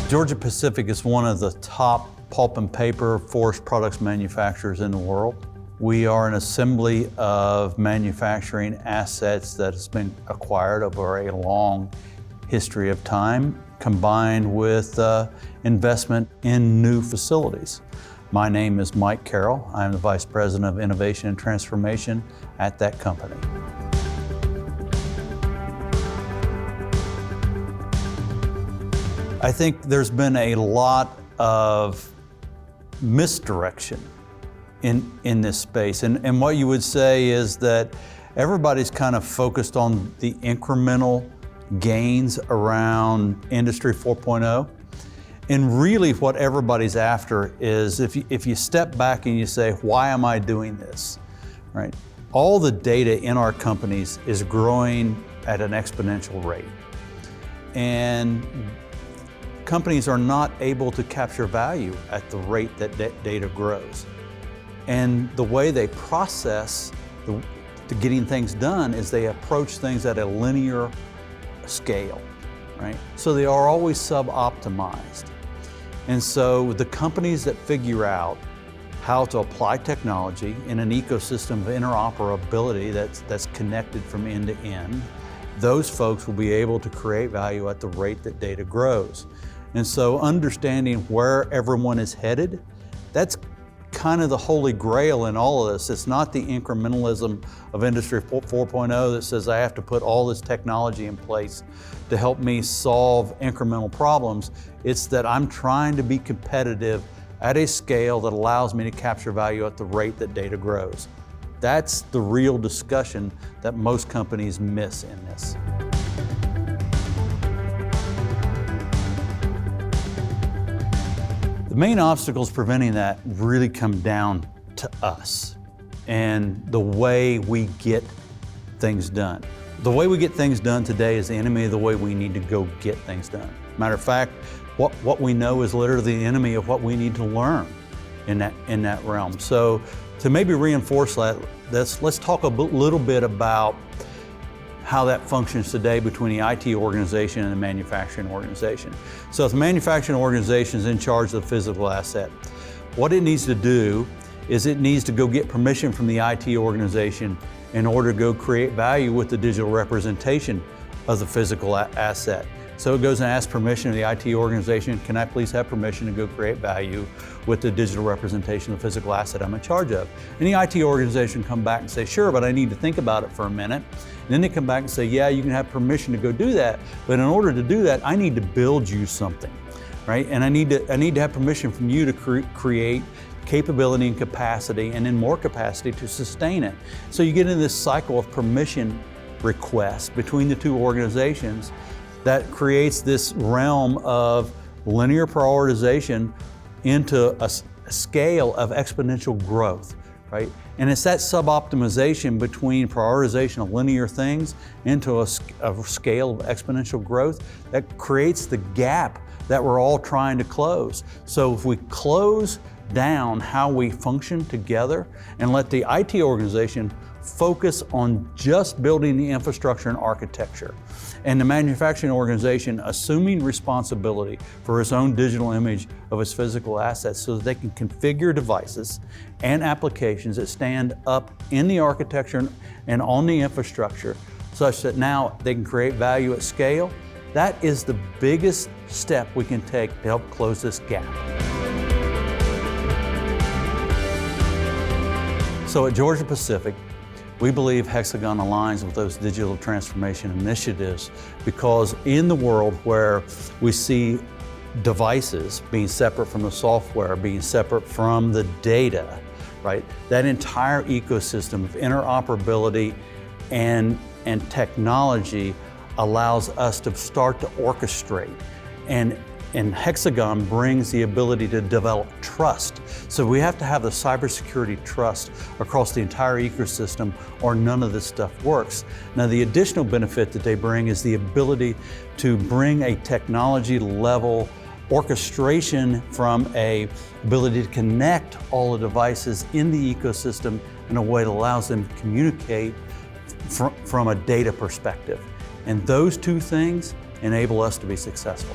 Georgia-Pacific is one of the top pulp and paper forest products manufacturers in the world. We are an assembly of manufacturing assets that has been acquired over a long history of time, combined with investment in new facilities. My name is Mike Carroll. I'm the Vice President of Innovation and Transformation at that company. I think there's been a lot of misdirection in this space. And what you would say is that everybody's kind of focused on the incremental gains around Industry 4.0. And really what everybody's after is if you step back and you say, why am I doing this, right? All the data in our companies is growing at an exponential rate. And companies are not able to capture value at the rate that data grows. And the way they process the getting things done is they approach things at a linear scale, right? So they are always sub-optimized. And so the companies that figure out how to apply technology in an ecosystem of interoperability that's connected from end to end, those folks will be able to create value at the rate that data grows. And so understanding where everyone is headed, that's kind of the holy grail in all of this. It's not the incrementalism of Industry 4.0 that says I have to put all this technology in place to help me solve incremental problems. It's that I'm trying to be competitive at a scale that allows me to capture value at the rate that data grows. That's the real discussion that most companies miss in this. The main obstacles preventing that really come down to us and the way we get things done. The way we get things done today is the enemy of the way we need to go get things done. Matter of fact, what we know is literally the enemy of what we need to learn in that realm. So to maybe reinforce that, let's talk a little bit about how that functions today between the IT organization and the manufacturing organization. So if the manufacturing organization is in charge of the physical asset, what it needs to do is it needs to go get permission from the IT organization in order to go create value with the digital representation of the physical asset. So it goes and asks permission of the IT organization, can I please have permission to go create value with the digital representation of the physical asset I'm in charge of? And the IT organization come back and say, sure, but I need to think about it for a minute. And then they come back and say, yeah, you can have permission to go do that, but in order to do that, I need to build you something, right? And I need to have permission from you to create capability and capacity, and then more capacity to sustain it. So you get into this cycle of permission requests between the two organizations that creates this realm of linear prioritization into a scale of exponential growth, right? And it's that sub-optimization between prioritization of linear things into a scale of exponential growth that creates the gap that we're all trying to close. So if we close down how we function together and let the IT organization focus on just building the infrastructure and architecture, and the manufacturing organization assuming responsibility for its own digital image of its physical assets so that they can configure devices and applications that stand up in the architecture and on the infrastructure such that now they can create value at scale. That is the biggest step we can take to help close this gap. So at Georgia-Pacific, we believe Hexagon aligns with those digital transformation initiatives because in the world where we see devices being separate from the software, being separate from the data, right? That entire ecosystem of interoperability and technology allows us to start to orchestrate. And Hexagon brings the ability to develop trust. So we have to have the cybersecurity trust across the entire ecosystem or none of this stuff works. Now the additional benefit that they bring is the ability to bring a technology level orchestration from a ability to connect all the devices in the ecosystem in a way that allows them to communicate from a data perspective. And those two things enable us to be successful.